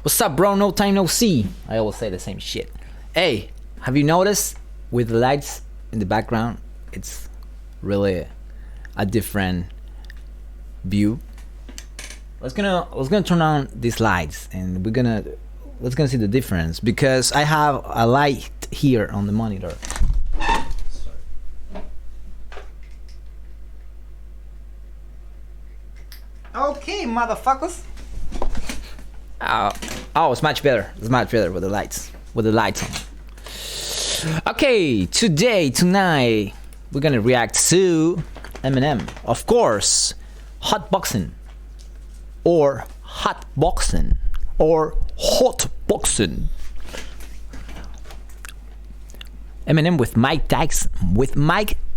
What's up, bro? No time, no see. I always say the same shit. Hey, have you noticed with the lights in the background, it's really a different view. Let's gonna turn on these lights and let's gonna see the difference because I have a light here on the monitor. Okay, motherfuckers. Oh, it's much better. It's much better with the lights. With the lights on. Okay, tonight, we're gonna react to Eminem. Of course, Hotboxin. Or Hotboxin. Or Hotboxin. Eminem with Mike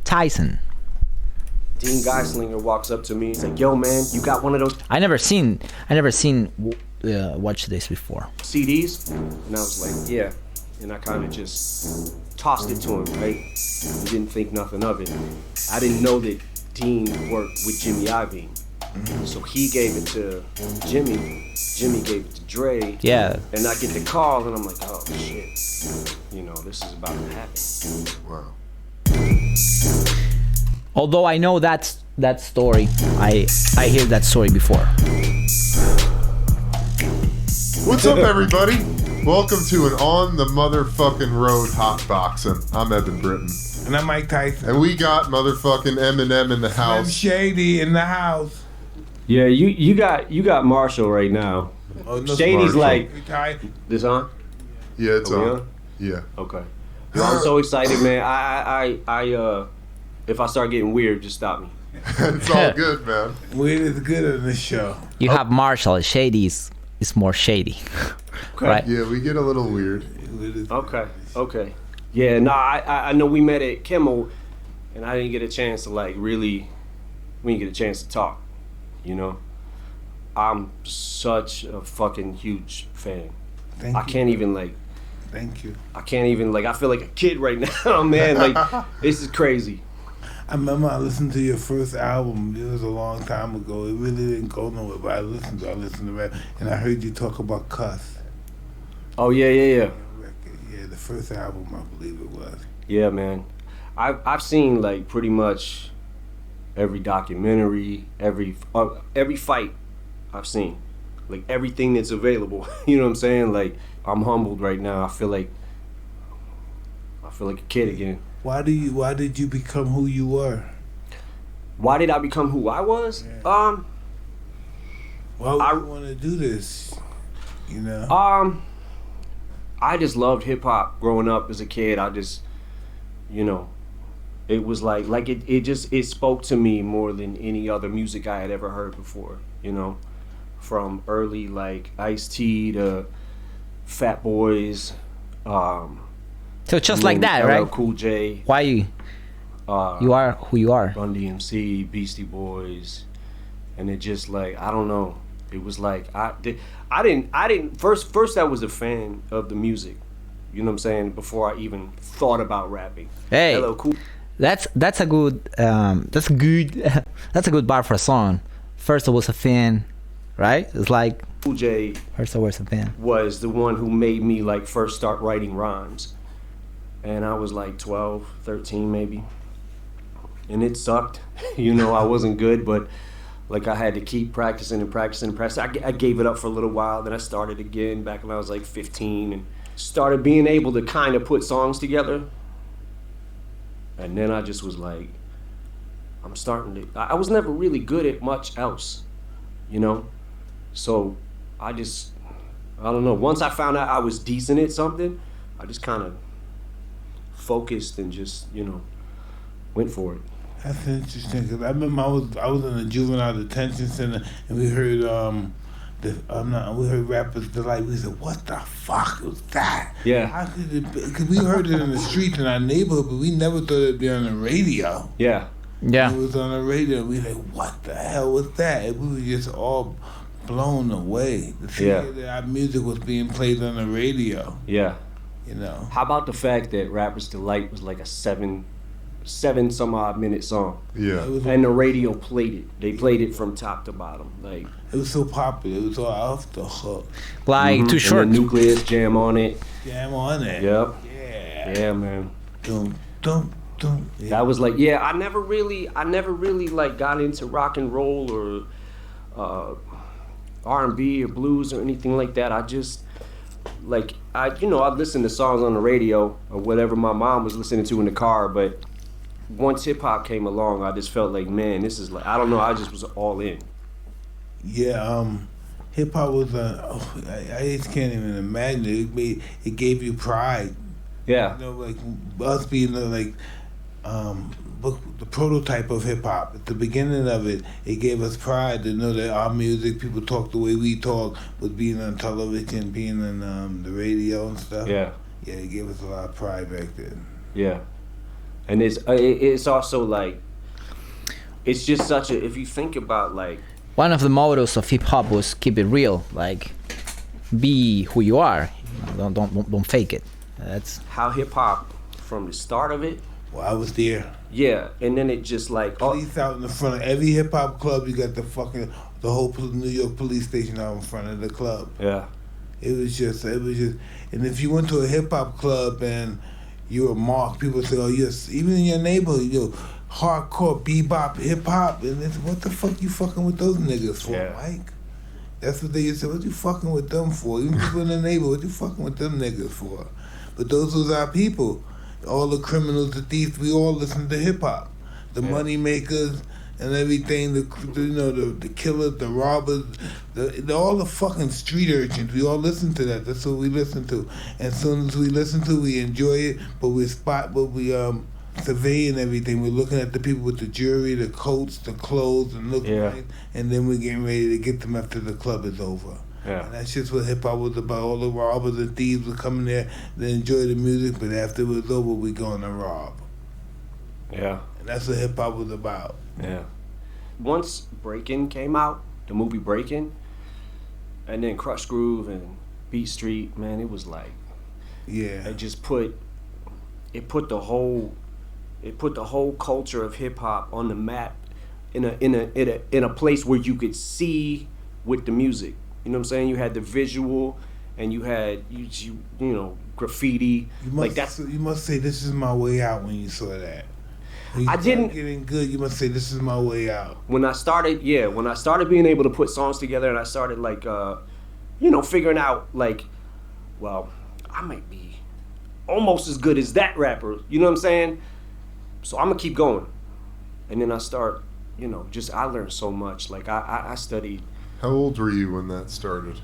Tyson. Dean Geislinger walks up to me. He's like, "Yo, man, you got one of those?" I never seen watch this before. CDs, and I was like, "Yeah," and I kind of just tossed it to him. Right? He didn't think nothing of it. I didn't know that Dean worked with Jimmy Iovine, so he gave it to Jimmy. Jimmy gave it to Dre. Yeah. And I get the call, and I'm like, "Oh shit, you know, this is about to happen." Wow. Although I know that story, I hear that story before. What's up, everybody? Welcome to an on the motherfucking road Hotboxin. I'm Evan Britton. And I'm Mike Tyson. And we got motherfucking Eminem in the Slim house. Shady in the house. Yeah, you got Marshall right now. Oh, no, Shady's Marshall. like, Ty. this on? Yeah, it's Are we on. Yeah. Okay. Yo, I'm so excited, man. I if I start getting weird, just stop me. It's all good, man. Weird is good on this show. You have Marshall. Shady is more shady. Okay. Right? Yeah, we get a little weird. Okay. Yeah, no, I know we met at Kimmel, and I didn't get a chance to we didn't get a chance to talk, you know? I'm such a fucking huge fan. Thank you. Thank you. I can't even, I feel like a kid right now, man. This is crazy. I remember I listened to your first album. It was a long time ago. It really didn't go nowhere, but I listened to it, and I heard you talk about cuss. Oh, yeah. Yeah, the first album, I believe it was. Yeah, man. I've seen, pretty much every documentary, every fight I've seen. Everything that's available. You know what I'm saying? I'm humbled right now. I feel like a kid again. Why did you become who you were? Why did I become who I was? Yeah. Why would you want to do this? You know? I just loved hip hop growing up as a kid. I just, it was it spoke to me more than any other music I had ever heard before, from early Ice-T to Fat Boys, So just like that, right? LL Cool J. Why you are who you are? Run DMC, Beastie Boys, and it just I don't know. It was I didn't first I was a fan of the music, you know what I'm saying, before I even thought about rapping. Hey, LL Cool. that's a good that's a good bar for a song. First I was a fan, right? It's Cool J. First I was a fan. Was the one who made me first start writing rhymes. And I was 12, 13 maybe. And it sucked. I wasn't good, but I had to keep practicing. I gave it up for a little while, then I started again back when I was 15 and started being able to kind of put songs together. And then I just was I'm starting to, I was never really good at much else, So I don't know. Once I found out I was decent at something, I just kind of focused and just went for it. That's interesting because I remember I was in a juvenile detention center and we heard we heard rappers we said, what the fuck was that? Yeah. How could it be? Because we heard it in the streets in our neighborhood, but we never thought it'd be on the radio. Yeah. It was on the radio. We were what the hell was that? And we were just all blown away. The thing that our music was being played on the radio. Yeah. You know. How about the fact that Rapper's Delight was a 7 some odd minute song. Yeah. And the radio played it. They played it from top to bottom. Like, it was so popular. It was all off the hook. Like Too Short. And the Nucleus jam on it. Jam on it. Yep. Yeah. Yeah, man. Dum, dum, dum. Yeah. That was like, I never really like got into rock and roll or R&B or blues or anything like that. I just like I'd listen to songs on the radio or whatever my mom was listening to in the car, but once hip hop came along, I just felt like, man, this is like, I don't know, I just was all in. Yeah, hip hop was I just can't even imagine it. It gave you pride. Yeah. You know, like us being the prototype of hip hop. At the beginning of it, it gave us pride to know that our music, people talk the way we talk, was being on television, being on the radio and stuff. Yeah. Yeah, it gave us a lot of pride back then. Yeah. And it's also like, it's just such a, if you think about like, One of the mottos of hip hop was keep it real, like be who you are. Don't fake it. That's how hip hop from the start of it. Well, I was there. Yeah, and then it just like police out in the front of every hip hop club. You got the whole New York police station out in front of the club. Yeah. It was just, and if you went to a hip hop club and you were marked, people say, oh, yes, even in your neighborhood, hardcore bebop hip hop, and it's, what the fuck you fucking with those niggas for, Mike? That's what they used to say. What you fucking with them for? Even people in the neighborhood, what you fucking with them niggas for? But those was our people. All the criminals, the thieves, we all listened to hip hop. The money makers and everything, the killers, the robbers, all the fucking street urchins. We all listened to that. That's what we listened to. And as soon as we listen to, we enjoy it. But we surveying everything. We're looking at the people with the jewelry, the coats, the clothes, and looking at it. And then we're getting ready to get them after the club is over. Yeah. And that's just what hip hop was about. All the robbers and thieves would come in there, they enjoy the music, but after it was over, we going to rob. Yeah. And that's what hip hop was about. Yeah. Once Breakin' came out, the movie Breakin', and then Crush Groove and Beat Street, man, it was like, it just put the whole culture of hip hop on the map in a place where you could see with the music. You know what I'm saying? You had the visual, and you had you graffiti. You must say, "This is my way out." When you saw that, I didn't getting good. You must say, "This is my way out." When I started being able to put songs together, and I started like, figuring out like, well, I might be almost as good as that rapper. You know what I'm saying? So I'm gonna keep going, and then I start, I learned so much. Like I studied. How old were you when that started?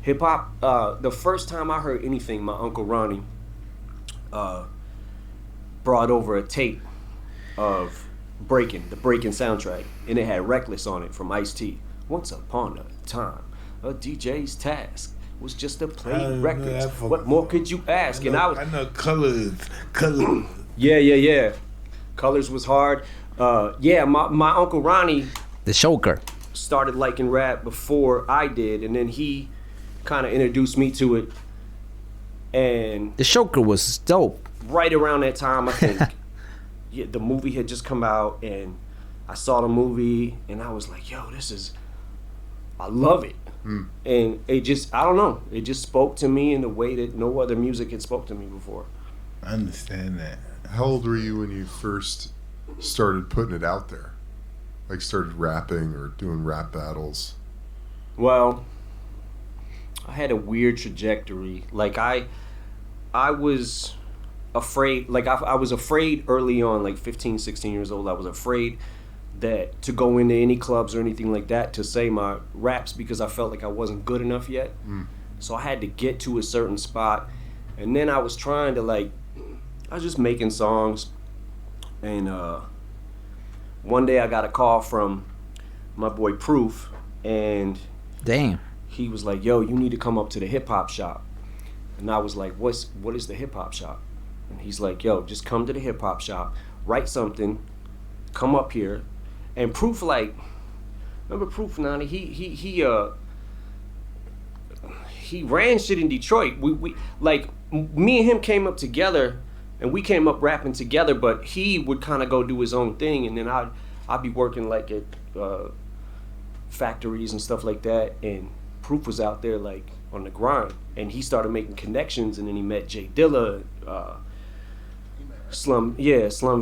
Hip hop. The first time I heard anything, my Uncle Ronnie brought over a tape of the Breakin' soundtrack, and it had Reckless on it from Ice-T. Once upon a time, a DJ's task was just to play records. What more could you ask? I know Colors. Yeah. Colors was hard. My Uncle Ronnie, the Shoker, started liking rap before I did, and then he kind of introduced me to it. And the Shoker was dope. Right around that time, I think, the movie had just come out, and I saw the movie, and I was like, yo, I love it. And it just, I don't know, it just spoke to me in a way that no other music had spoke to me before. I understand that. How old were you when you first started putting it out there? Like started rapping or doing rap battles? Well, I had a weird trajectory. Like I was afraid, like I was afraid early on, like 15, 16 years old. I was afraid that to go into any clubs or anything like that to say my raps because I felt like I wasn't good enough yet. So I had to get to a certain spot. And then I was trying to I was just making songs. And one day I got a call from my boy Proof, and damn, he was like, yo, you need to come up to the hip hop shop. And I was like, what is the hip hop shop? And he's like, yo, just come to the hip hop shop, write something, come up here. And Proof, remember Proof, Nani? He ran shit in Detroit. We me and him came up together and we came up rapping together. But he would kind of go do his own thing, and then I'd be working like at factories and stuff like that. And Proof was out there like on the grind, and he started making connections, and then he met Jay Dilla, Slum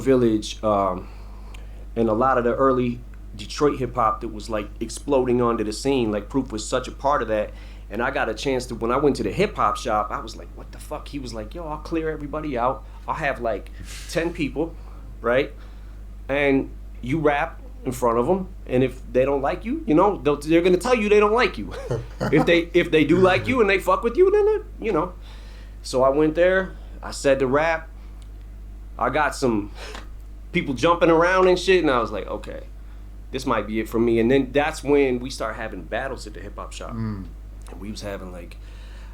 Village, and a lot of the early Detroit hip hop that was like exploding onto the scene. Like Proof was such a part of that. And I got a chance to, when I went to the hip hop shop, I was like, what the fuck? He was like, yo, I'll clear everybody out. I'll have like 10 people, right? And you rap in front of them. And if they don't like you, you know, they're going to tell you they don't like you. if they do like you and they fuck with you, then, you know. So I went there. I said the rap. I got some people jumping around and shit. And I was like, okay, this might be it for me. And then that's when we started having battles at the hip hop shop. And we was having like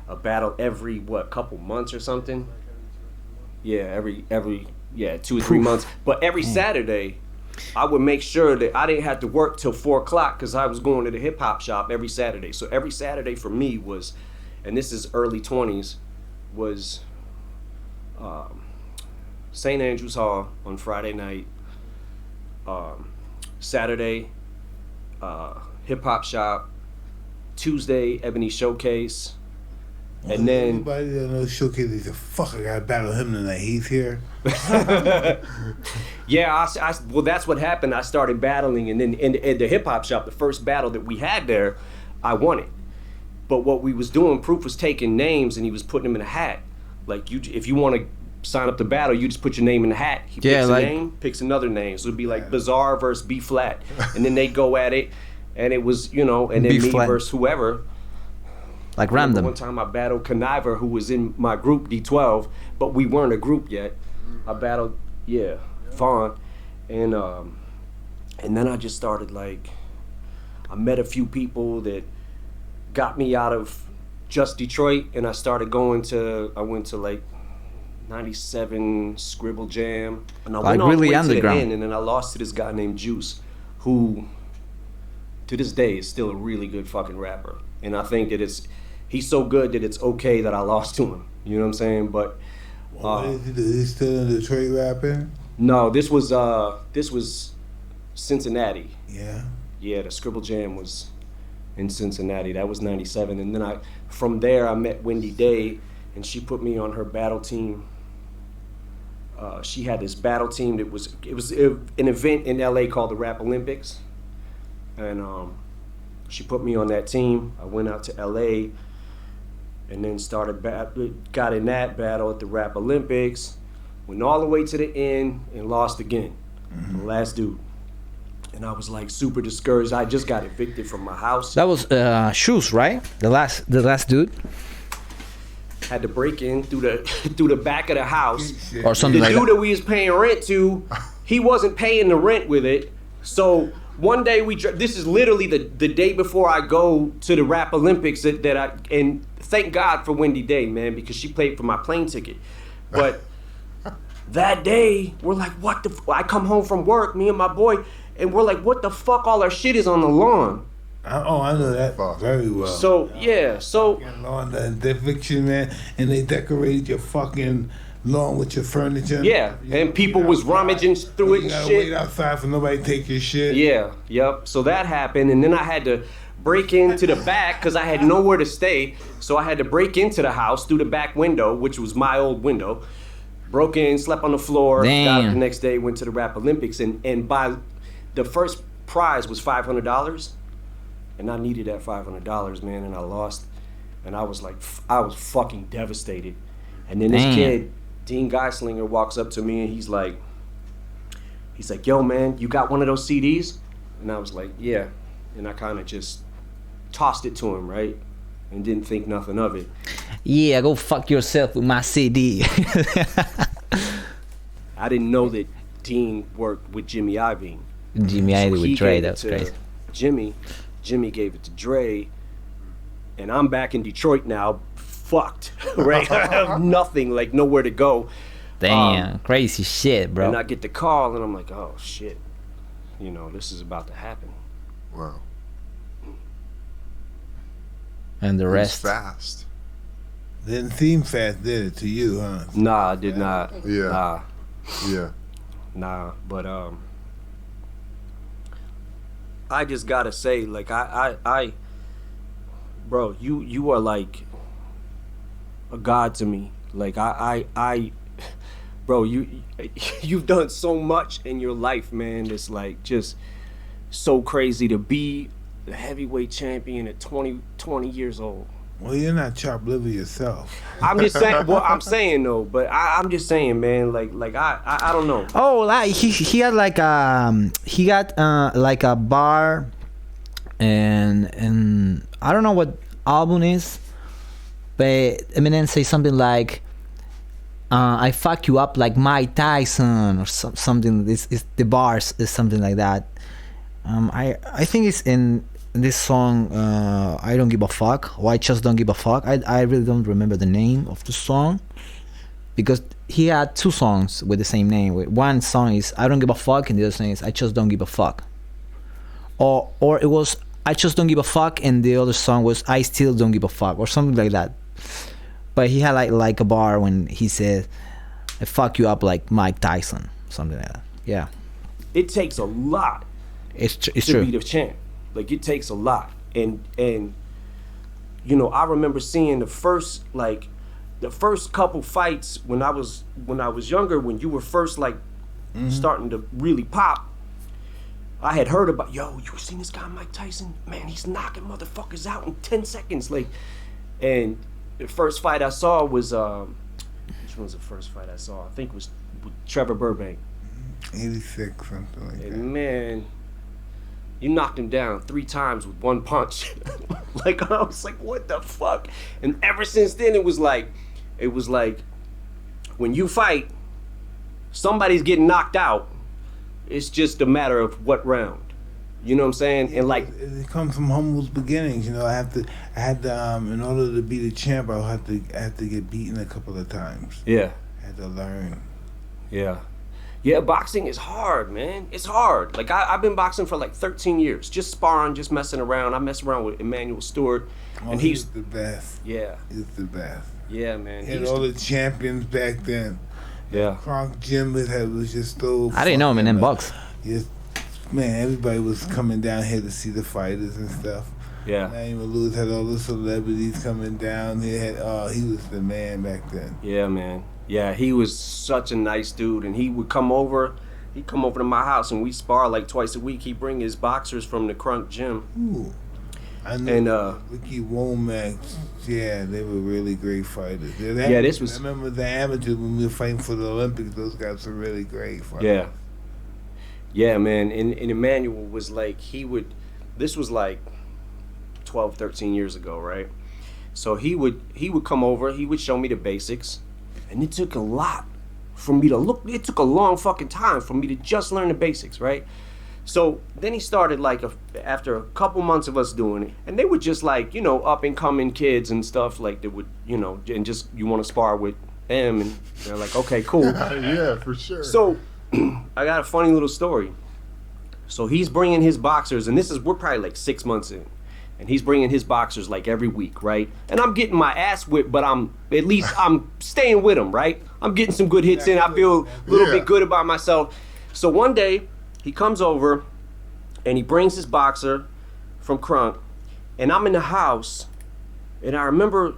a battle every couple months or something. Yeah, every 2 or 3 months. But every Saturday, I would make sure that I didn't have to work till 4 o'clock because I was going to the hip hop shop every Saturday. So every Saturday for me was, and this is early 20s, was St. Andrews Hall on Friday night. Saturday, hip hop shop. Tuesday, Ebony Showcase. And then anybody that knows Showcase is a fuck. I gotta battle him tonight. He's here. Yeah, well, that's what happened. I started battling, and then in the hip hop shop, the first battle that we had there, I won it. But what we was doing, Proof was taking names and he was putting them in a hat. Like if you want to sign up to battle, you just put your name in the hat. He picks a name, picks another name. So it'd be like Bizarre versus B Flat, and then they go at it. And it was, you know, and then me versus whoever. Like random. One time I battled Conniver, who was in my group, D12, but we weren't a group yet. I battled, Vaughn. And then I just started like, I met a few people that got me out of just Detroit, and I went to like 97 Scribble Jam. And I went all really the way underground. to the end, and then I lost to this guy named Juice, who to this day is still a really good fucking rapper. And I think that he's so good that it's okay that I lost to him. You know what I'm saying? But is he still in Detroit rapping? No, this was Cincinnati. Yeah. Yeah, the Scribble Jam was in Cincinnati. That was 97. And then from there I met Wendy Day, and she put me on her battle team. She had this battle team that was an event in LA called the Rap Olympics. And she put me on that team. I went out to LA and then got in that battle at the Rap Olympics, went all the way to the end and lost again. The last dude. And I was like super discouraged. I just got evicted from my house. That was Shoes, right? The last dude. Had to break in through the back of the house. Or something like The dude that. that we was paying rent to, he wasn't paying the rent with it. So one day this is literally the day before I go to the Rap Olympics and thank God for Wendy Day, man, because she paid for my plane ticket. But that day, we're like, what the I come home from work, me and my boy, and we're like, what the fuck, all our shit is on the lawn. I know that very well. So, yeah, lawn, the eviction, man, and they decorated your fucking lawn with your furniture. Yeah, and people was rummaging through it and You gotta shit. wait outside for nobody to take your shit. Yeah, yep. So that happened, and then I had to break into the back because I had nowhere to stay. So I had to break into the house through the back window, which was my old window. Broke in, slept on the floor. Damn. Got up the next day, went to the Rap Olympics, and by the first prize was $500, and I needed that $500, man, and I lost, and I was fucking devastated. And then this kid, Dean Geislinger, walks up to me and he's like, yo, man, you got one of those CDs? And I was like, yeah. And I kind of just tossed it to him, right? And didn't think nothing of it. Yeah, go fuck yourself with my CD. I didn't know that Dean worked with Jimmy Iovine. Jimmy Iovine He with Dre, gave it that's to crazy. Jimmy gave it to Dre, and I'm back in Detroit now, fucked, right? I have nothing, like nowhere to go. Damn, crazy shit, bro. And I get the call, and I'm like, oh shit, this is about to happen. Wow. And the It was rest. fast. Didn't seem fast, did it to you, huh? Nah, I did not. Yeah. Yeah. Nah. But I just gotta say, like, I bro, you are like a god to me. Like, bro, you've done so much in your life, man. It's like just so crazy to be the heavyweight champion at 20 years old. Well, you're not chopped liver yourself. I'm just saying. Well, I'm saying though, but I'm just saying, man. Like I don't know. Oh, like he had like he got like a bar, and I don't know what album is, but Eminem say something like, "I fuck you up like Mike Tyson" or something. This is the bars is something like that. I think it's in this song, I Don't Give a Fuck, or I Just Don't Give a Fuck. I really don't remember the name of the song, because he had two songs with the same name. One song is I Don't Give a Fuck, and the other song is I Just Don't Give a Fuck. Or it was I Just Don't Give a Fuck, and the other song was I Still Don't Give a Fuck, or something like that. But he had like a bar when he said, I fuck you up like Mike Tyson, something like that. Yeah. It takes a lot It's to true. be the champ. Like, it takes a lot. And you know, I remember seeing the first couple fights when I was younger, when you were first like starting to really pop. I had heard about, yo, you seen this guy Mike Tyson? Man, he's knocking motherfuckers out in 10 seconds. Like, and the first fight I saw was which one was the first fight I saw? I think it was with Trevor Burbank. 86, something like that. And man, you knocked him down 3 times with one punch. Like, I was like, what the fuck? And ever since then, it was like when you fight, somebody's getting knocked out. It's just a matter of what round. You know what I'm saying? And like, it comes from humble beginnings. You know, I had to in order to be the champ, I had to get beaten a couple of times. yeah, I had to learn. yeah, boxing is hard, man. It's hard. Like, I've been boxing for like 13 years, just sparring, just messing around. I mess around with Emmanuel Stewart, and he's the best. yeah, He's the best. yeah, man. He had all the champions back then. Yeah. Kronk Jim was just so. I didn't know Eminem box. Yes, man, everybody was coming down here to see the fighters and stuff. Yeah. Naima Lewis had all the celebrities coming down. He was the man back then. Yeah, man. Yeah, he was such a nice dude, and he would come over. He'd come over to my house, and we spar like twice a week. He'd bring his boxers from the Crunk gym. Ooh. I know. And Ricky Womack, yeah, they were really great fighters. Yeah, this was. I remember the amateurs when we were fighting for the Olympics. Those guys were really great fighters. Yeah, man. And Emmanuel was like, this was like 12, 13 years ago, right? So he would come over, he would show me the basics, and it took a lot for me to look. It took a long fucking time for me to just learn the basics, right? So then he started like after a couple months of us doing it, and they were just like, you know, up and coming kids and stuff, like they would, you know, and just you want to spar with them, and they're like, okay, cool. Yeah, for sure. So I got a funny little story. So he's bringing his boxers, and we're probably like 6 months in, and he's bringing his boxers like every week, right? And I'm getting my ass whipped, but I'm staying with him, right? I'm getting some good hits in. I feel a little bit good about myself. So one day he comes over, and he brings his boxer from Crunk, and I'm in the house, and I remember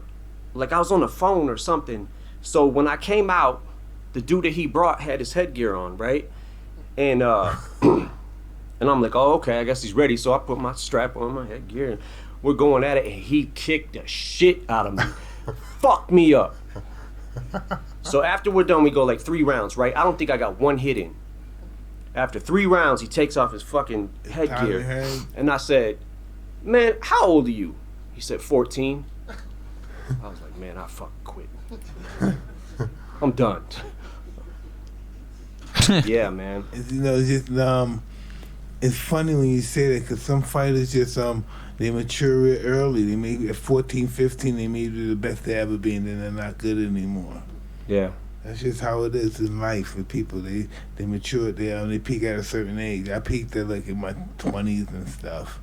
like I was on the phone or something. So when I came out, the dude that he brought had his headgear on, right? And and I'm like, oh, okay, I guess he's ready. So I put my strap on, my headgear, and we're going at it, and he kicked the shit out of me. Fucked me up. So after we're done, we go like 3 rounds, right? I don't think I got one hit in. After 3 rounds, he takes off his fucking headgear. And I said, man, how old are you? He said, 14. I was like, man, I fucking quit. I'm done. Yeah, man. You know, it's just it's funny when you say that, because some fighters just they mature real early. They may at 14, 15, they may be the best they ever been, and they're not good anymore. Yeah. That's just how it is in life with people. They mature. They peak at a certain age. I peaked at like in my 20s and stuff.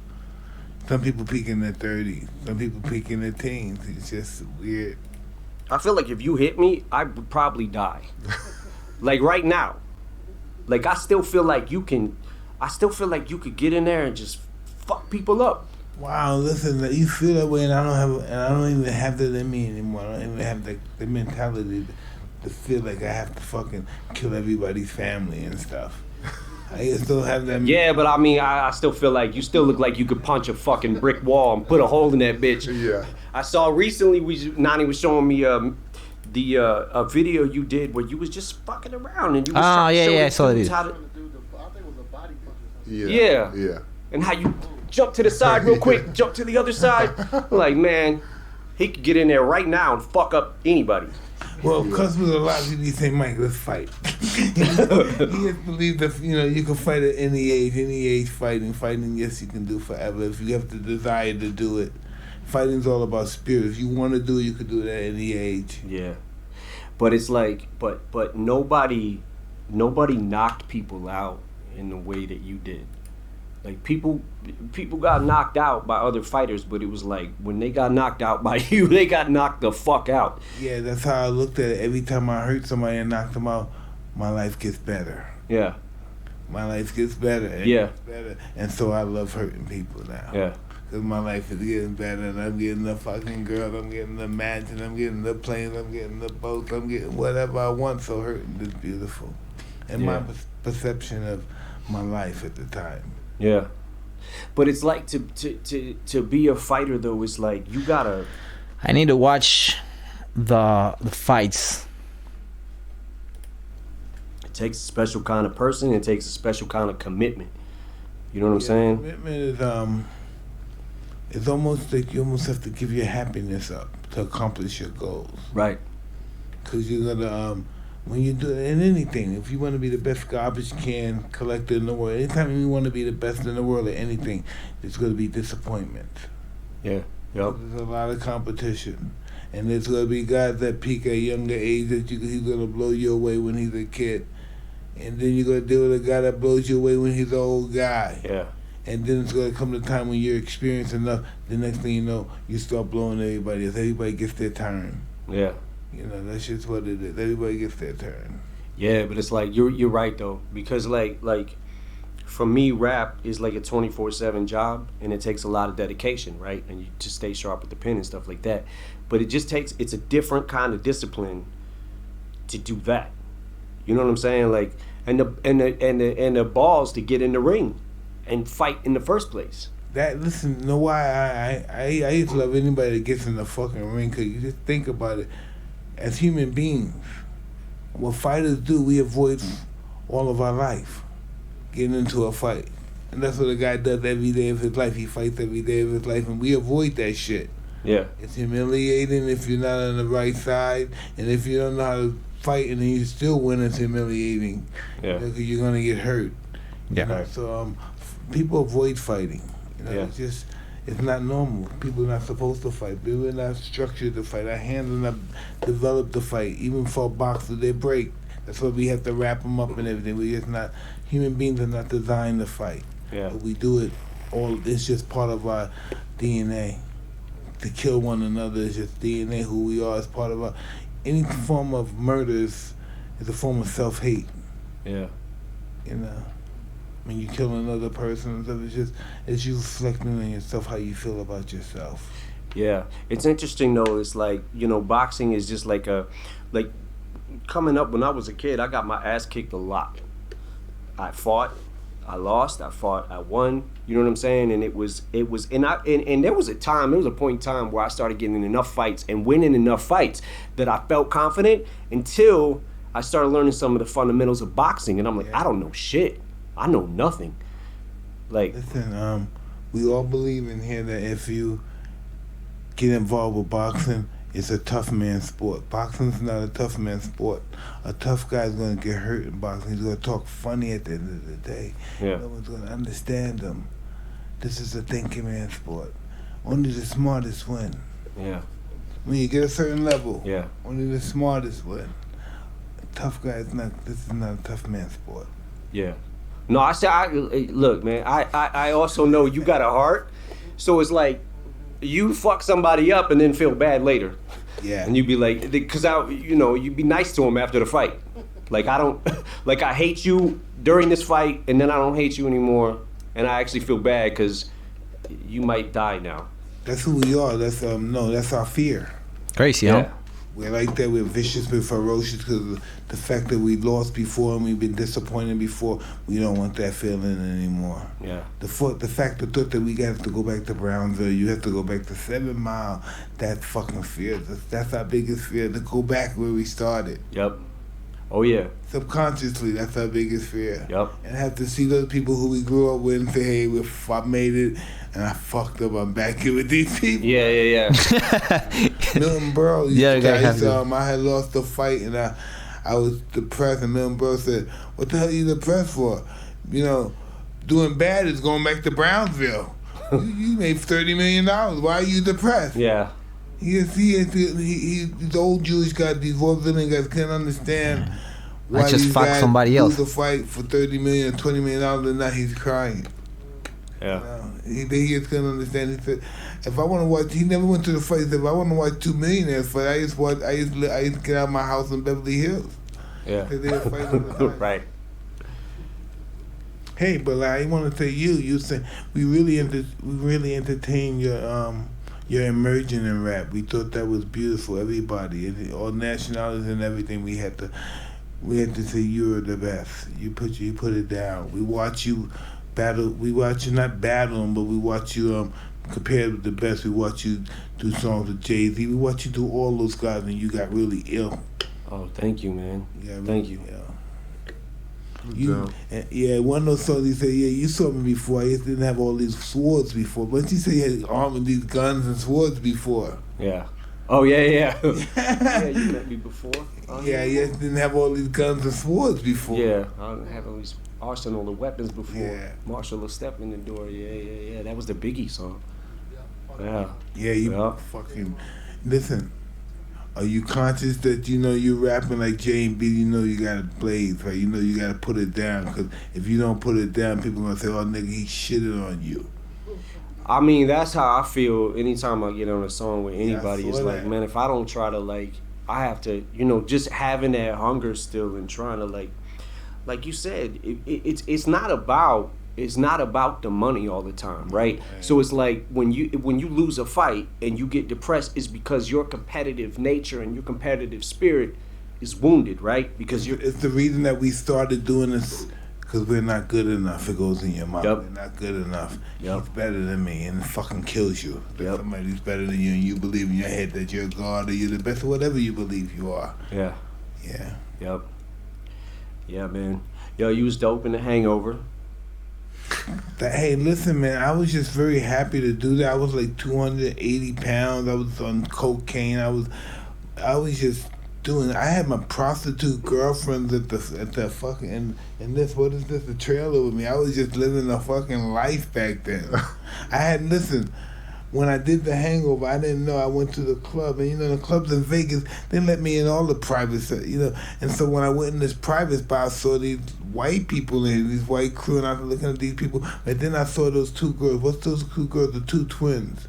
Some people peak in their 30s. Some people peak in their teens. It's just weird. I feel like if you hit me, I would probably die. Like right now. Like I still feel like you could get in there and just fuck people up. Wow, listen, you feel that way, and I don't even have that in me anymore. I don't even have the mentality to feel like I have to fucking kill everybody's family and stuff. I still have that. Yeah, but I mean, I still feel like you still look like you could punch a fucking brick wall and put a hole in that bitch. Yeah. I saw recently, Nani was showing me a video you did where you was just fucking around and you was trying to show I saw it. I think it was a body punch. Yeah. And how you jump to the side real quick, jump to the other side. Like, man, he could get in there right now and fuck up anybody. Well, because with a lot of people, you say, Mike, let's fight. You just believe that, you can fight at any age fighting. Fighting, yes, you can do forever if you have the desire to do it. Fighting's all about spirit. If you want to do it, you can do it at any age. Yeah. But it's like, but nobody knocked people out in the way that you did. Like people got knocked out by other fighters, but it was like when they got knocked out by you, they got knocked the fuck out. Yeah, that's how I looked at it. Every time I hurt somebody and knocked them out, my life gets better. Yeah. My life gets better. And gets better. And so I love hurting people now. Yeah. Because my life is getting better, and I'm getting the fucking girl, I'm getting the mansion, I'm getting the planes, I'm getting the boats, I'm getting whatever I want. So hurting is beautiful. And my perception of my life at the time. Yeah, but it's like to be a fighter though. It's like you gotta. I need to watch the fights. It takes a special kind of person. It takes a special kind of commitment. You know what I'm saying? Commitment is it's almost like you almost have to give your happiness up to accomplish your goals. Right. Because you're gonna when you do in anything, if you want to be the best garbage can collector in the world, anytime you want to be the best in the world at anything, there's going to be disappointment. Yeah. Yep. There's a lot of competition. And there's going to be guys that peak at a younger age that he's going to blow you away when he's a kid. And then you're going to deal with a guy that blows you away when he's an old guy. Yeah. And then it's going to come the time when you're experienced enough, the next thing you know, you start blowing everybody else. Everybody gets their turn. Yeah. That's just what it is. Everybody gets their turn. Yeah, but it's like you're right though, because like for me, rap is like a 24/7 job, and it takes a lot of dedication, right? And you just stay sharp with the pen and stuff like that. But it's a different kind of discipline to do that. You know what I'm saying? Like, and the balls to get in the ring and fight in the first place. Listen, you know why I used to love anybody that gets in the fucking ring, because you just think about it. As human beings, what fighters do, we avoid all of our life, getting into a fight. And that's what a guy does every day of his life. He fights every day of his life, and we avoid that shit. Yeah. It's humiliating if you're not on the right side, and if you don't know how to fight and then you still win, it's humiliating. Yeah. Because you're going to get hurt. Yeah. So people avoid fighting. It's not normal. People are not supposed to fight. People are not structured to fight. Our hands are not developed to fight. Even for boxers, they break. That's why we have to wrap them up and everything. We just not. Human beings are not designed to fight. Yeah. But we do it all. It's just part of our DNA. To kill one another is just DNA. Who we are is part of our. Any form of murder is a form of self-hate. Yeah. When you kill another person and stuff, it's you reflecting on yourself, how you feel about yourself. Yeah, it's interesting though. It's like, boxing is just like coming up when I was a kid, I got my ass kicked a lot. I fought, I lost, I fought, I won. You know what I'm saying? And there was a point in time where I started getting in enough fights and winning enough fights that I felt confident until I started learning some of the fundamentals of boxing, and I'm like, I don't know shit. I know nothing. Like, listen, we all believe in here that if you get involved with boxing, it's a tough man sport. Boxing's not a tough man sport. A tough guy's going to get hurt in boxing. He's going to talk funny at the end of the day. Yeah. No one's going to understand him. This is a thinking man sport. Only the smartest win. Yeah. When you get a certain level, yeah, only the smartest win. A tough guy is not. This is not a tough man sport. Yeah. No, look, man, I also know you got a heart, so it's like you fuck somebody up and then feel bad later. Yeah. And you'd be like, because you'd be nice to him after the fight. Like, I don't, like, I hate you during this fight, and then I don't hate you anymore, and I actually feel bad because you might die now. That's who we are. That's that's our fear. Crazy, huh? We're like that. We're vicious. We're ferocious because of the fact that we lost before and we've been disappointed before. We don't want that feeling anymore. Yeah. The thought that we got to go back to Brownsville. You have to go back to 7 Mile. That fucking fear. That's our biggest fear. To go back where we started. Yep. Oh yeah. Subconsciously, that's our biggest fear. Yep. And have to see those people who we grew up with and say, hey, I made it and I fucked up. I'm back here with these people. Yeah. Milton Berle I had lost the fight and I was depressed, and Milton Berle said, what the hell are you depressed for? Doing bad is going back to Brownsville. you made $30 million. Why are you depressed? Yeah. He's the old Jewish guy, these vaudevillian guys can't understand why I just these fuck guys somebody else. lose a fight for $30 million, $20 million, and now he's crying. Yeah. He just couldn't understand. He said, if I want to watch, he never went to the fight. He said, if I want to watch two millionaires fight, I used to get out of my house in Beverly Hills. Yeah. They were fighting all the time. Right. Hey, but I want to say you said we really entertained your immersion in rap. We thought that was beautiful. Everybody, all nationalities and everything. We had to say you were the best. You put it down. We watch you battle. We watch you not battle them, but we watch you compared with the best. We watch you do songs with Jay-Z. We watch you do all those guys, and you got really ill. Oh, thank you, man. Yeah, thank you. One of those songs he said, you saw me before. I just didn't have all these swords before. But you said you had armed with these guns and swords before. Yeah. Oh, yeah. Yeah, you met me before. I just didn't have all these guns and swords before. Yeah, I didn't have all these arsenal of weapons before. Yeah. Marshall will step in the door. Yeah. That was the Biggie song. Yeah. Yeah, you fucking... Listen. Are you conscious that you're rapping like J and B? You gotta blaze, right? You gotta put it down, because if you don't put it down, people gonna say, "Oh, nigga, he shitted on you." I mean, that's how I feel anytime I get on a song with anybody. Yeah, it's like, man, if I don't try to I have to, just having that hunger still and trying to like you said, it's not about the money all the time, right? So it's like when you lose a fight and you get depressed, it's because your competitive nature and your competitive spirit is wounded, right? Because it's the reason that we started doing this, because we're not good enough. It goes in your mouth. Yep. We're not good enough. Yep. He's better than me, and it fucking kills you. That somebody's better than you, and you believe in your head that you're God or you're the best, or whatever you believe you are. Yeah. Yep. Yeah, man. Yo, you was dope in The Hangover. Hey, listen, man, I was just very happy to do that. I was like 280 pounds. I was on cocaine. I was just doing. I had my prostitute girlfriends at the fucking and this. What is this? The trailer with me. I was just living a fucking life back then. Listen. When I did The Hangover, I didn't know. I went to the club, and the clubs in Vegas, they let me in all the private, And so when I went in this private spot, I saw these white people in these white crew, and I was looking at these people. And then I saw those two girls. What's those two girls? The two twins.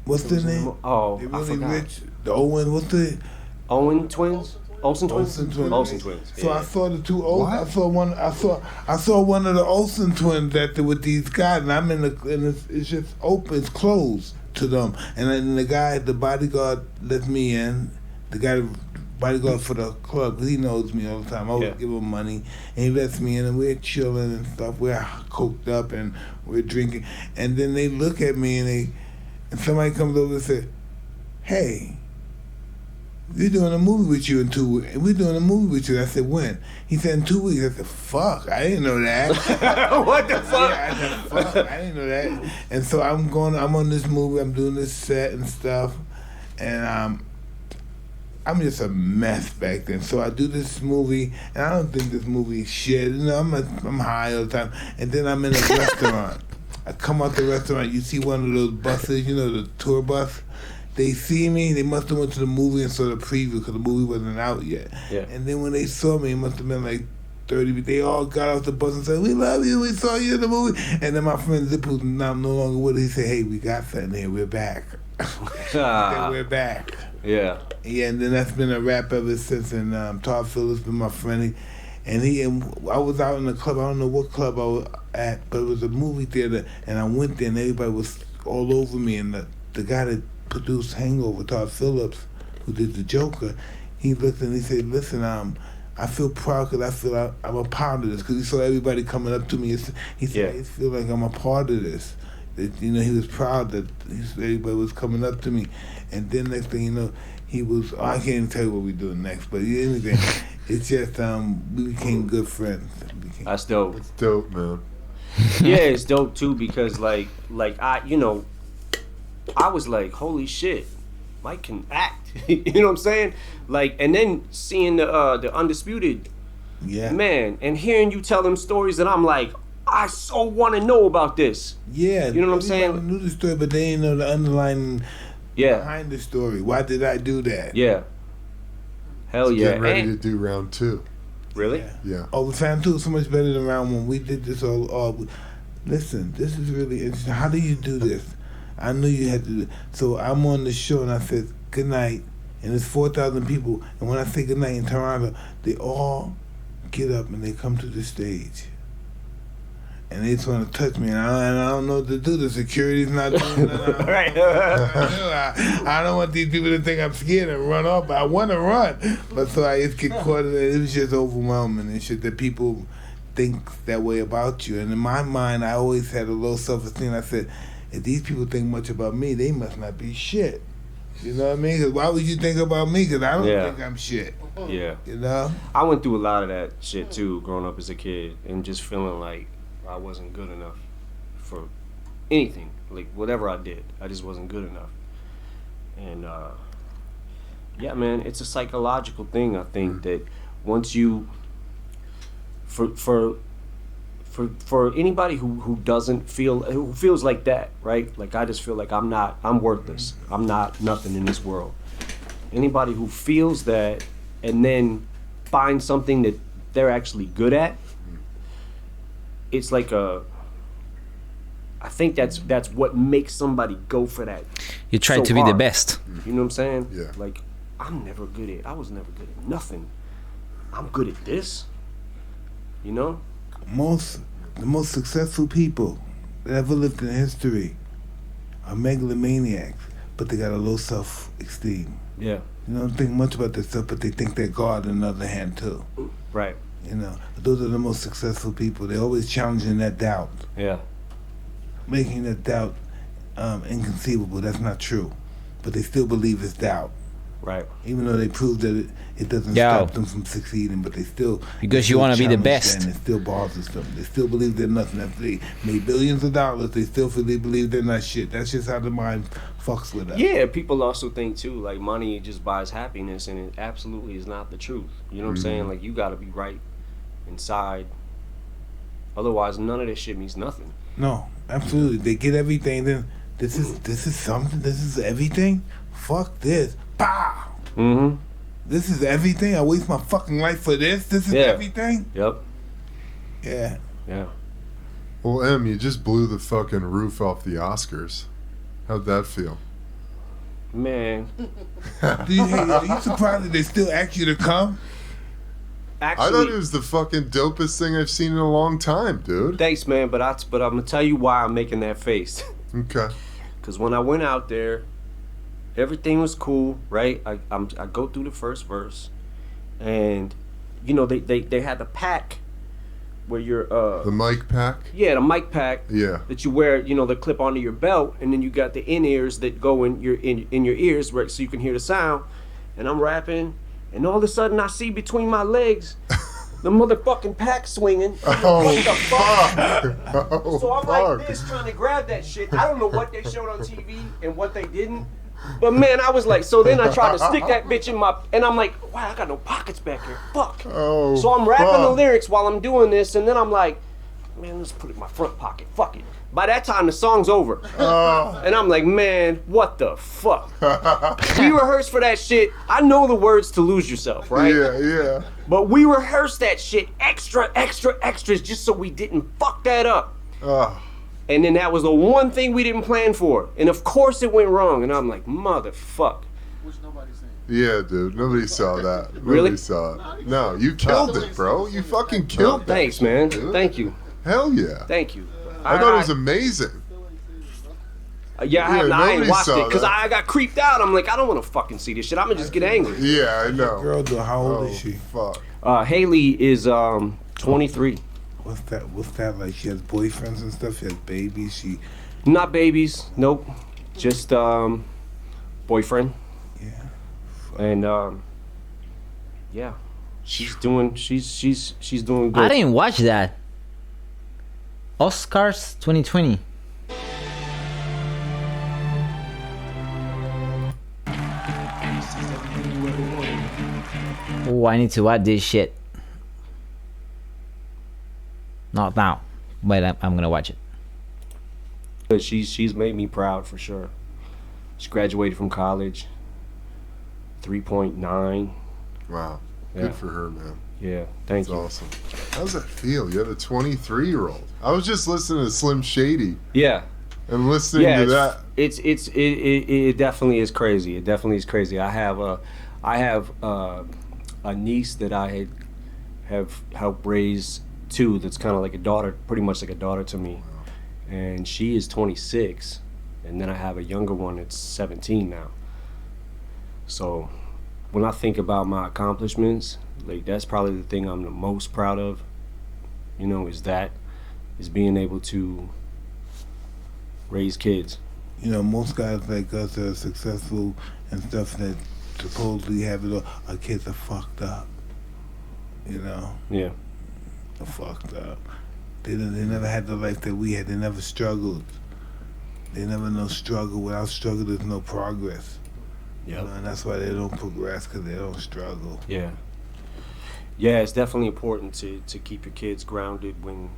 What's their name? Oh, They're really I forgot. rich. The Owen. What's the Owen twins? Olsen twins? Olsen twins. So Yeah. I saw the two Olsen. I saw one of the Olsen twins that with these guys, and I'm and it's just open, it's closed to them. And then the bodyguard let me in. The guy, bodyguard for the club, 'cause he knows me all the time. I always give him money, and he lets me in, and we're chilling and stuff. We're coked up and we're drinking, and then they look at me and somebody comes over and says, "Hey, we're doing a movie with you in 2 weeks. We're doing a movie with you." I said, "When?" He said, "in 2 weeks." I said, "Fuck, I didn't know that." What the fuck? Yeah, I said, "Fuck, I didn't know that." And so I'm on this movie. I'm doing this set and stuff, and I'm just a mess back then. So I do this movie, and I don't think this movie is shit. I'm high all the time, and then I'm in a restaurant. I come out the restaurant. You see one of those buses, the tour bus. They see me, they must have went to the movie and saw the preview because the movie wasn't out yet. Yeah. And then when they saw me, it must have been like 30, they all got off the bus and said, "We love you, we saw you in the movie." And then my friend Zip, who's now no longer with us, he said, "Hey, we got something here, we're back." Then we're back. Yeah. Yeah, and then that's been a rap ever since. And Todd Phillips been my friend. And I was out in the club. I don't know what club I was at, but it was a movie theater. And I went there, and everybody was all over me. And the guy that produced Hangover, Todd Phillips, who did the Joker, he looked and he said, "Listen, I feel proud because I feel I'm a part of this." Because he saw everybody coming up to me. He said, "I feel like I'm a part of this." That, you know, he was proud that everybody was coming up to me. And then next thing you know, he was, I can't even tell you what we're doing next, but anything. It's just, we became good friends. That's dope. It's dope, man. Yeah, it's dope too because like I was like, holy shit, Mike can act. You know what I'm saying? Like, and then seeing the Undisputed, man, and hearing you tell them stories that I'm like, I so want to know about this. Yeah, you know what I'm saying? I knew the story, but they didn't know the underlying behind the story. Why did I do that? Yeah. Hell yeah. Getting ready to do round 2. Really? Yeah. Oh, we found 2 so much better than round 1. We did this all. Listen, this is really interesting. How do you do this? I knew you had to. So I'm on the show and I said good night, and there's 4,000 people. And when I say good night in Toronto, they all get up and they come to the stage. And they just want to touch me, and I don't know what to do. The security's not doing nothing. Right. I don't want these people to think I'm scared and run off. I want to run, but so I just get caught in it. It was just overwhelming and shit that people think that way about you. And in my mind, I always had a low self-esteem. I said, if these people think much about me, they must not be shit. You know what I mean? Because why would you think about me? Because I don't think I'm shit. Yeah. You know? I went through a lot of that shit too, growing up as a kid, and just feeling like I wasn't good enough for anything. Like, whatever I did, I just wasn't good enough. And, yeah, man, it's a psychological thing, I think, that once you... For anybody who doesn't feel... Who feels like that, right? Like, I just feel like I'm worthless. I'm not nothing in this world. Anybody who feels that and then finds something that they're actually good at, it's like I think that's what makes somebody go for that. You try to be the best. You know what I'm saying? Yeah. Like, I was never good at nothing. I'm good at this. You know? The most successful people that ever lived in history are megalomaniacs, but they got a low self-esteem. Yeah. You don't think much about themselves, but they think they're God on the other hand too. Right. You know, those are the most successful people. They're always challenging that doubt. Yeah. Making that doubt inconceivable. That's not true. But they still believe it's doubt. Right. Even though they prove that it doesn't stop them from succeeding, but they still... Because you want to be the best. And it still bothers them. They still believe they're nothing. If they made billions of dollars, they still believe they're not shit. That's just how the mind fucks with us. Yeah, people also think too, like, money just buys happiness, and it absolutely is not the truth. You know what I'm saying? Like, you gotta be right inside. Otherwise, none of this shit means nothing. No, absolutely. They get everything, then this is something, this is everything? Fuck this. Pow! Mm-hmm. This is everything? I waste my fucking life for this? This is everything? Yep. Yeah. Yeah. Well, Em, you just blew the fucking roof off the Oscars. How'd that feel? Man. Are you surprised that they still ask you to come? Actually, I thought it was the fucking dopest thing I've seen in a long time, dude. Thanks, man, but I'm gonna tell you why I'm making that face. Okay. Because when I went out there, everything was cool, right? I go through the first verse, and you know they had the pack where you're The mic pack? yeah, the mic pack Yeah. that you wear, you know, the clip onto your belt, and then you got the in-ears that go in your ears, right, so you can hear the sound. And I'm rapping, and all of a sudden I see between my legs the motherfucking pack swinging. Oh, What the fuck? Oh, So I'm fuck. like this trying to grab that shit. I don't know what they showed on TV and what they didn't. But man, I was like, so then I tried to stick that bitch in my, and I'm like, wow, I got no pockets back here. Fuck. Oh, So I'm rapping the fuck. lyrics while I'm doing this, and then I'm like, man, let's put it in my front pocket. Fuck it. By that time, the song's over. Oh. And I'm like, man, what the fuck? We rehearsed for that shit. I know the words to Lose Yourself, right? Yeah. But we rehearsed that shit extras just so we didn't fuck that up. Oh. And then that was the one thing we didn't plan for. And of course it went wrong. And I'm like, motherfuck. Which nobody's saying. Yeah, dude. Nobody saw that. Really? Nobody saw it. No, you killed it, bro. You fucking killed it. Thanks, man. dude. Thank you. Hell yeah. Thank you. I thought it was amazing. Yeah, I ain't nobody watched saw it because that. I got creeped out. I'm like, I don't want to fucking see this shit. I'm gonna just get angry. Yeah, I know. Girl, though, how old is she? Fuck. Haley is 23. What's that like? She has boyfriends and stuff. She has babies. She Not babies. Nope. Just boyfriend. yeah. And yeah, she's doing good. I didn't watch that. Oscars 2020. Oh, I need to watch this shit. Not now, but I'm gonna watch it. But she's made me proud for sure. She graduated from college. 3.9. Wow. Yeah. Good for her, man. Yeah, thank That's you. awesome. How does that feel? You have a 23-year-old. I was just listening to Slim Shady Yeah. and listening Yeah, to that. it definitely is crazy. It definitely is crazy. I have a niece that I have helped raise too. That's kind of like a daughter, pretty much like a daughter to me, and she is 26, and then I have a younger one that's 17 now. So when I think about my accomplishments, like that's probably the thing I'm the most proud of. You know, is being able to raise kids. You know, most guys like us that are successful and stuff that supposedly have it all, our kids are fucked up. You know, Yeah. they're fucked up. They never had the life that we had. They never struggled. They never know struggle. Without struggle, there's no progress. Yeah. You know, and that's why they don't progress, because they don't struggle. Yeah. Yeah, it's definitely important to keep your kids grounded when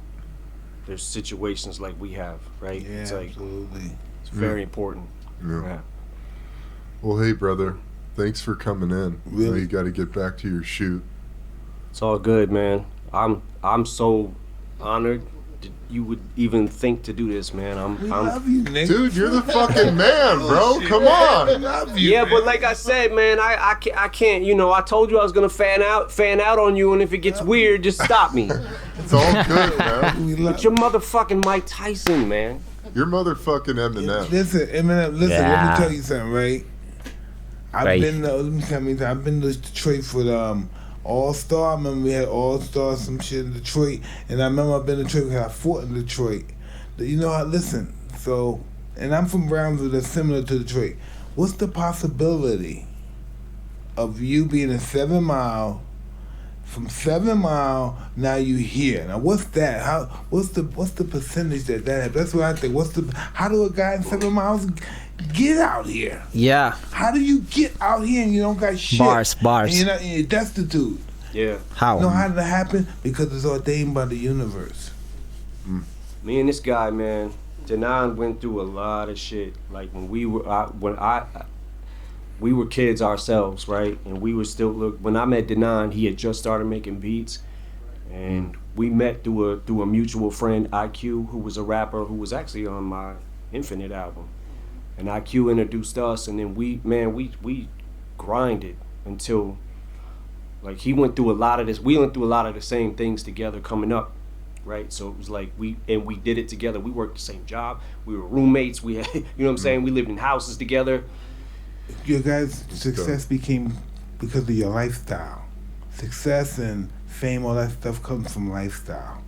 there's situations like we have, right? Yeah, It's like absolutely. it's very important. Yeah. Yeah. Well, hey, brother. Thanks for coming in. Really? Now you got to get back to your shoot. It's all good, man. I'm so honored that you would even think to do this, man. We I'm love you, nigga. Dude, you're the fucking man, bro. Come We on. love you, yeah, man. but like I said, man, I can't. You know, I told you I was gonna fan out on you, and if it gets weird, just stop me. It's all good, man. We love But you're motherfucking Mike Tyson, man. You're motherfucking Eminem. Listen, Eminem, listen, let Yeah. me tell you something, right? Right. I've been to Detroit for the All Star. I remember we had All Star, some shit in Detroit, and I remember I've been to Detroit because I fought in Detroit. You know how? Listen, so, and I'm from Brownsville, that's similar to Detroit. What's the possibility of you being in 7 Mile? From 7 Mile, now you here. Now what's that? What's the percentage that happens? That's what I think. How do a guy in 7 Miles get out here? Yeah. How do you get out here and you don't got shit? Bars. And you're destitute. Yeah. How? You know how did that happen? Because it's ordained by the universe. Me and this guy, man, Denon went through a lot of shit. Like when we were kids ourselves, right? And we were still when I met Denon, he had just started making beats, and we met through a mutual friend, IQ, who was a rapper who was actually on my Infinite album. And IQ introduced us, and then we grinded until like he went through a lot of this. We went through a lot of the same things together coming up. Right, so it was like we did it together. We worked the same job. We were roommates. We had, you know what I'm saying. We lived in houses together. Your guys' success became because of your lifestyle. Success and fame, all that stuff comes from lifestyle.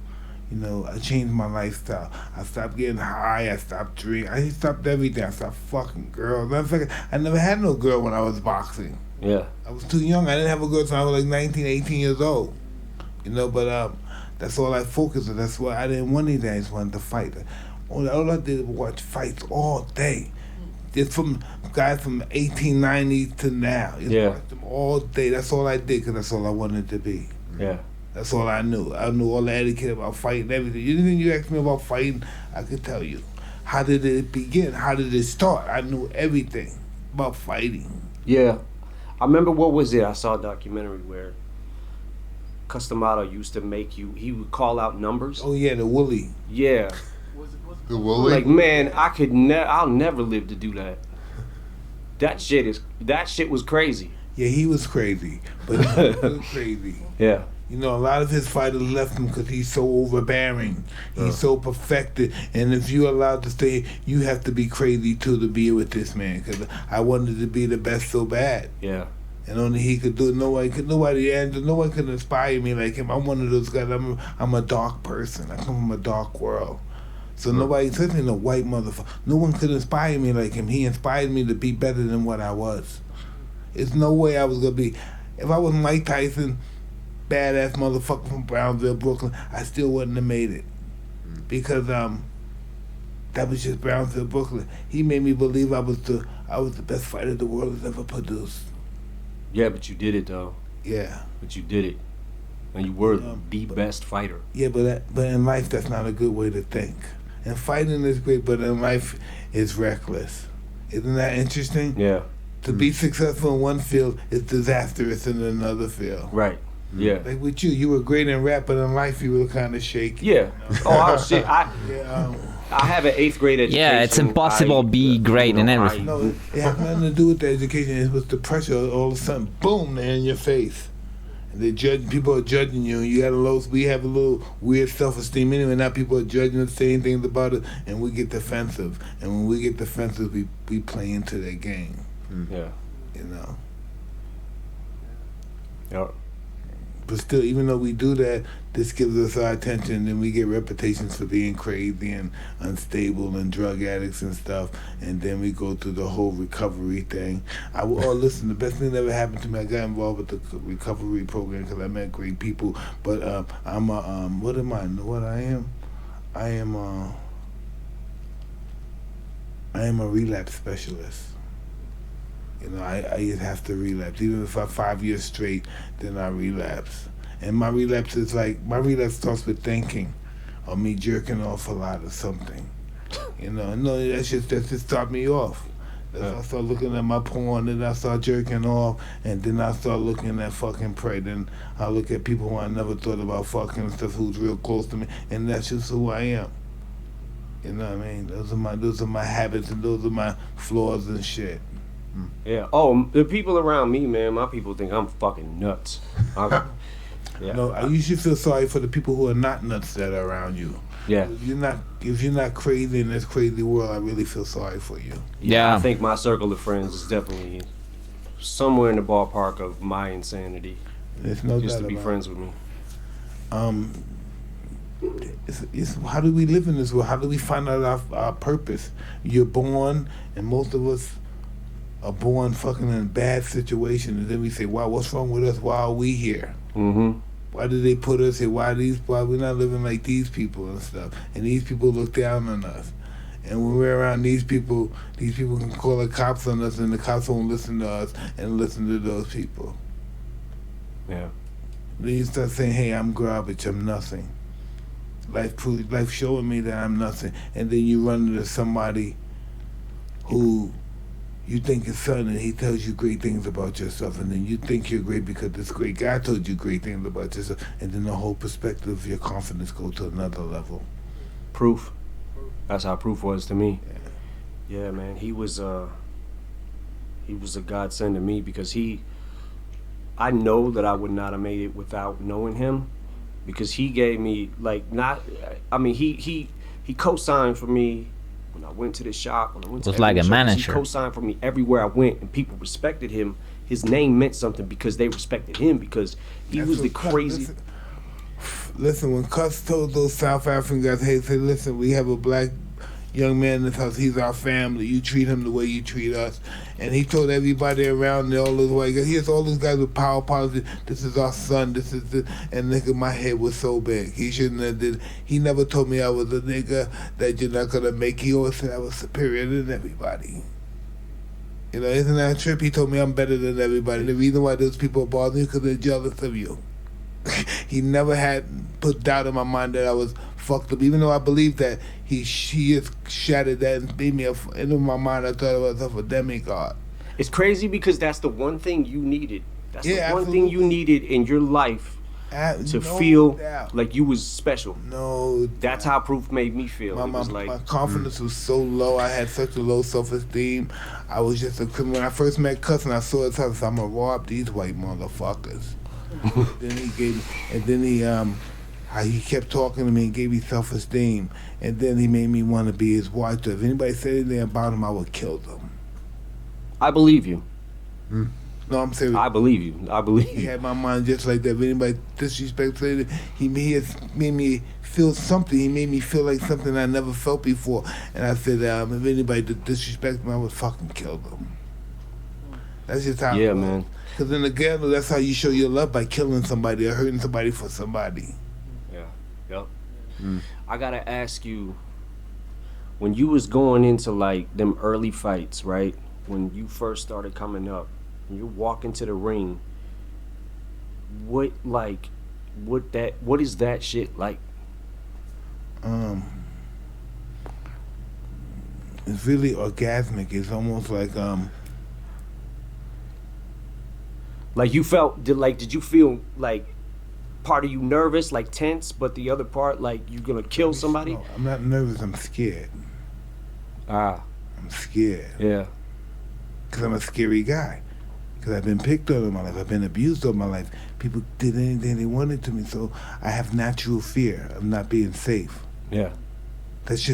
You know, I changed my lifestyle. I stopped getting high. I stopped drinking. I stopped everything. I stopped fucking girls. Matter of fact, I never had no girl when I was boxing. Yeah. I was too young. I didn't have a girl until I was like 19, 18 years old. You know, but that's all I focused on. That's why I didn't want anything. I just wanted to fight. All I did was watch fights all day. Just from guys from 1890 to now. Just watch them all day. That's all I did because that's all I wanted to be. Yeah. That's all I knew. I knew all the etiquette about fighting, everything. Anything you asked me about fighting, I could tell you. How did it begin? How did it start? I knew everything about fighting. Yeah. I remember, what was it? I saw a documentary where Customato used to make he would call out numbers. Oh yeah, the Wooly. Yeah. Was it The Wooly? Like, man, I'll never live to do that. That shit was crazy. Yeah, he was crazy, but he was crazy. Yeah. You know, a lot of his fighters left him because he's so overbearing. He's so perfected. And if you're allowed to stay, you have to be crazy too to be with this man. Because I wanted to be the best so bad. Yeah. And only he could do it. No one could inspire me like him. I'm one of those guys. I'm a dark person. I come from a dark world. So nobody, especially no white motherfucker, no one could inspire me like him. He inspired me to be better than what I was. There's no way I was going to be. If I was Mike Tyson, badass motherfucker from Brownsville, Brooklyn, I still wouldn't have made it. Because that was just Brownsville, Brooklyn. He made me believe I was the best fighter the world has ever produced. Yeah, but you did it, though. Yeah. But you did it. And you were the best fighter. Yeah, but in life, that's not a good way to think. And fighting is great, but in life, it's reckless. Isn't that interesting? Yeah. To be successful in one field is disastrous in another field. Right. Yeah. Like with you were great in rap, but in life you were kind of shaky. Yeah. You know? Oh, I was shit. I have an 8th grade education. Yeah, it's impossible to be great in everything. No, it has nothing to do with the education. It was the pressure. All of a sudden, boom, they're in your face. And people are judging you. We have a little weird self-esteem anyway. Now people are judging us, saying things about it, and we get defensive. And when we get defensive, we play into their game. Yeah. You know. Yeah. But still, even though we do that, this gives us our attention, and we get reputations for being crazy and unstable and drug addicts and stuff. And then we go through the whole recovery thing. Listen, the best thing that ever happened to me, I got involved with the recovery program because I met great people. But I'm a, what am I? What I am? I am a relapse specialist. You know, I have to relapse. Even if I'm 5 years straight, then I relapse. And my relapse starts with thinking or me jerking off a lot or something. You know, no, that just start me off. I start looking at my porn, and I start jerking off, and then I start looking at fucking prey. Then I look at people who I never thought about fucking and stuff who's real close to me, and that's just who I am. You know what I mean? Those are my habits, and those are my flaws and shit. Yeah. Oh, the people around me, man, my people think I'm fucking nuts. Yeah. No, you should feel sorry for the people who are not nuts that are around you. Yeah. If you're not crazy in this crazy world, I really feel sorry for you. Yeah. I think my circle of friends is definitely somewhere in the ballpark of my insanity. There's no just doubt to be about friends with me. It's how do we live in this world? How do we find out our purpose? You're born, and most of us are born fucking in a bad situation, and then we say, "Wow, what's wrong with us? Why are we here? Mm-hmm. Why did they put us here? Why we're not living like these people and stuff?" And these people look down on us. And when we're around these people can call the cops on us, and the cops won't listen to us and listen to those people. Yeah. Then you start saying, "Hey, I'm garbage. I'm nothing. Life showing me that I'm nothing." And then you run into somebody who you think is son, and he tells you great things about yourself, and then you think you're great because this great guy told you great things about yourself, and then the whole perspective of your confidence goes to another level. Proof. That's how Proof was to me. Yeah, man. He was a godsend to me because I know that I would not have made it without knowing him, because he gave me he co-signed for me when I went to the shop. When I went to was like a manager. He co-signed for me everywhere I went, and people respected him. His name meant something because they respected him, because he was the crazy. Listen, when Cuss told those South African guys, "Hey, say, listen, we have a black young man in this house. He's our family. You treat him the way you treat us." And he told everybody around there, all those white guys, here's all those guys with power politics. This is our son. This is the. And nigga, my head was so big. He shouldn't have did. He never told me I was a nigga that you're not gonna make. He always said I was superior than everybody. You know, isn't that a trip? He told me I'm better than everybody. The reason why those people are bothering you because they're jealous of you. He never had put doubt in my mind that I was fucked up, even though I believe that he has shattered that and made me in my mind I thought I was a demigod. It's crazy because that's the one thing you needed. That's the one absolutely. thing you needed in your life to No feel doubt. like you was special. No, That's how Proof made me feel. It was like, my confidence was so low. I had such a low self-esteem. I was just a criminal. When I first met Cuss and I saw his house, I'm gonna rob these white motherfuckers. Then he gave, and then he kept talking to me and gave me self-esteem. And then he made me want to be his wife. If anybody said anything about him, I would kill them. I believe you. No, I'm serious. I believe you. I believe He you. had my mind just like that. If anybody disrespected it, he has made me feel something. He made me feel like something I never felt before. And I said, if anybody disrespected me, I would fucking kill them. That's just how. Yeah, man. Because in the ghetto, that's how you show your love, by killing somebody or hurting somebody for somebody. Yeah. Yep. I gotta ask you, when you was going into like them early fights, right? When you first started coming up, and you walk into the ring, what is that shit like? It's really orgasmic. It's almost like Like you felt, did you feel like part of you nervous, like tense, but the other part like you gonna kill somebody? No, I'm not nervous. I'm scared. Ah, I'm scared yeah. because I'm a scary guy. Because I've been picked on in my life. I've been abused all my life. People did anything they wanted to me, so I have natural fear of not being safe. Yeah. That's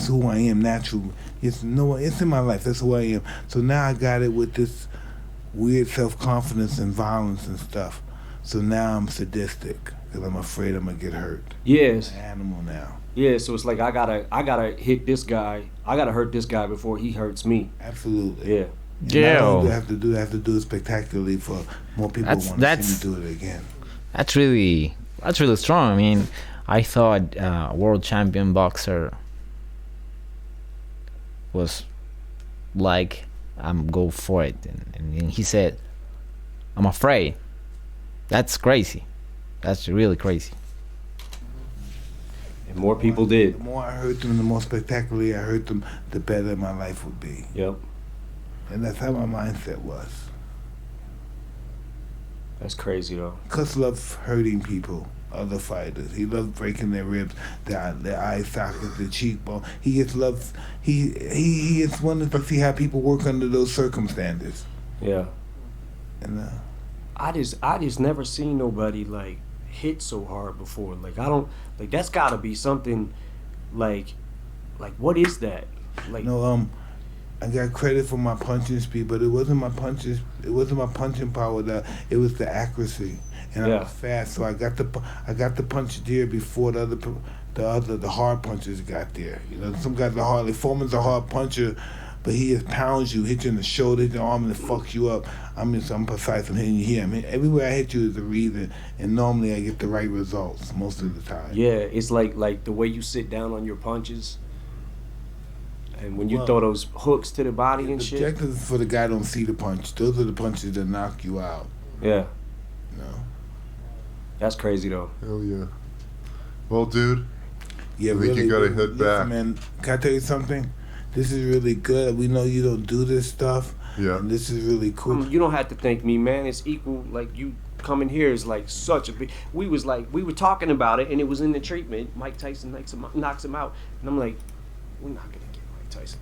who I am, natural. It's in my life. That's who I am. So now I got it with this weird self-confidence and violence and stuff. So now I'm sadistic because I'm afraid I'm gonna get hurt. Yes. I'm an animal now. Yeah, so it's like I gotta hit this guy. I gotta hurt this guy before he hurts me. Absolutely. Yeah. And not only do I have to do it spectacularly for more people want to see me do it again. That's really strong. I mean, I thought world champion boxer was like, I'm go for it, and he said, I'm afraid. That's crazy. That's really crazy. And more people did. The more I hurt them, the more spectacularly I hurt them, the better my life would be. Yep. And that's how my mindset was. That's crazy though. Cus loves hurting people, other fighters. He loves breaking their ribs, their eye sockets, their cheekbone. He just loves. He just wanted to see how people work under those circumstances. Yeah. And I just never seen nobody like hit so hard before. Like I don't like that's gotta be something like what is that? Like I got credit for my punching speed, but it wasn't my punches. It wasn't my punching power. It was the accuracy, and I was fast. So I got the punch there before the hard punchers got there. You know, some guys are hard. Like Foreman's a hard puncher, but he just pounds you, hits you in the shoulder, hits your arm, and it fucks you up. I'm precise. I'm hitting you here. I mean, everywhere I hit you is a reason, and normally I get the right results most of the time. yeah, it's like the way you sit down on your punches. And when you throw those hooks to the body and shit. The objective is for the guy don't see the punch. Those are the punches that knock you out. Yeah. You know? That's crazy though. Hell yeah. Well, dude, Yeah, I think you gotta head back. Man, can I tell you something? This is really good. We know you don't do this stuff. Yeah. And this is really cool. You don't have to thank me, man. It's equal. Like you coming here is like such a big. We were talking about it, and it was in the treatment. Mike Tyson knocks him out, and I'm like, we're not gonna get Mike Tyson.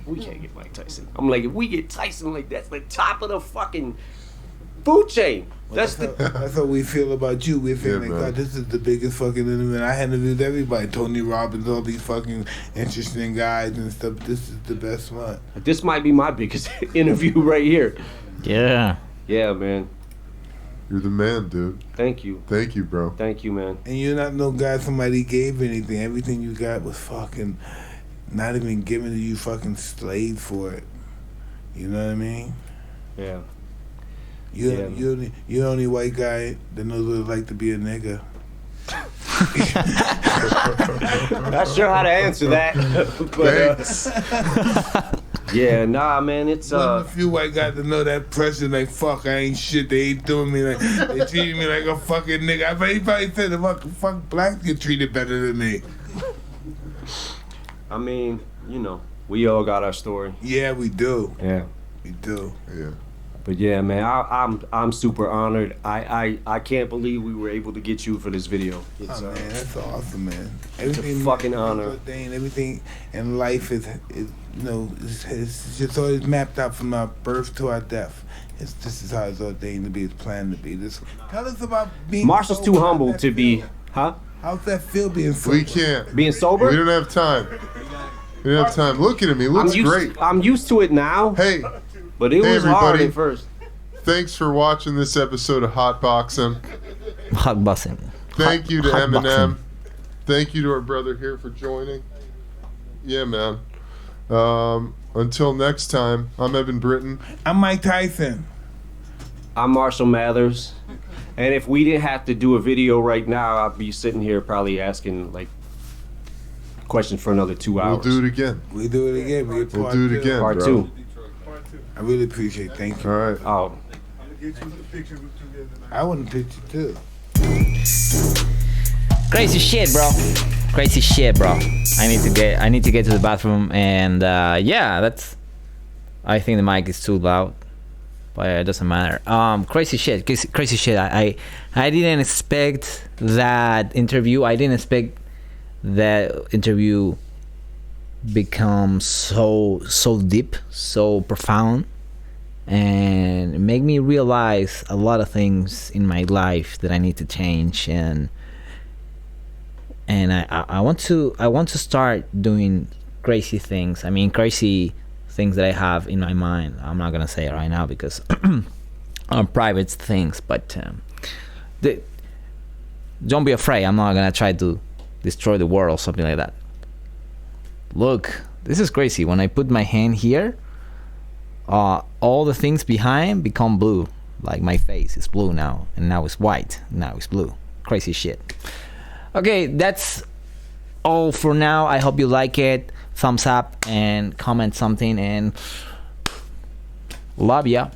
We can't get Mike Tyson. I'm like, if we get Tyson, like that's the top of the fucking food chain. That's That's how we feel about you. We feel like, man. God, this is the biggest fucking interview. I interviewed everybody. Tony Robbins, all these fucking interesting guys and stuff. This is the best one. This might be my biggest interview right here. Yeah. Yeah, man. You're the man, dude. Thank you. Thank you, bro. Thank you, man. And you're not no guy somebody gave anything. Everything you got was fucking not even given to you, fucking slaved for it. You know what I mean? Yeah. You're the only white guy that knows what it's like to be a nigga. Not sure how to answer that. But, Thanks. yeah, nah, man, it's One of the few white guys that know that pressure, like, fuck, I ain't shit. They ain't doing me like, they treating me like a fucking nigga. I bet he probably said the fuck blacks get treated better than me. I mean, you know, we all got our story. Yeah, we do. Yeah. We do. Yeah. But yeah, man, I'm super honored. I can't believe we were able to get you for this video. It's, Oh man, that's awesome, man. It's a fucking honor. Everything in life is you know, it's just always mapped out from our birth to our death. This is how it's ordained to be. It's planned to be. Tell us about being. Marshall's too humble to be, huh? How's that feel being sober? We can't. Being sober? We don't have time. We don't have time. Look at him. He looks great. I'm used to it now. Hey, but it was hard everybody. at first. Thanks for watching this episode of Hotboxin. Hotboxin. Thank you to Hotboxin. Eminem. Thank you to our brother here for joining. Yeah, man. Until next time, I'm Evan Britton. I'm Mike Tyson. I'm Marshall Mathers. And if we didn't have to do a video right now, I'd be sitting here probably asking like questions for another 2 hours. We'll do it again. We do it again. We'll do it again, Part bro. 2. I really appreciate it. Thank you. All right. Oh. I want a picture too. Crazy shit, bro. Crazy shit, bro. I need to get to the bathroom, and yeah, that's. I think the mic is too loud, but it doesn't matter. Crazy shit. Crazy shit. I didn't expect that interview. I didn't expect that interview become so deep, so profound, and make me realize a lot of things in my life that I need to change, and I want to start doing crazy things. I mean, crazy things that I have in my mind. I'm not gonna say it right now because private things, but don't be afraid. I'm not gonna try to destroy the world or something like that. Look, this is crazy. When I put my hand here, all the things behind become blue. Like my face is blue now, and now it's white. Now it's blue. Crazy shit. Okay, that's all for now. I hope you like it. Thumbs up and comment something, and love ya.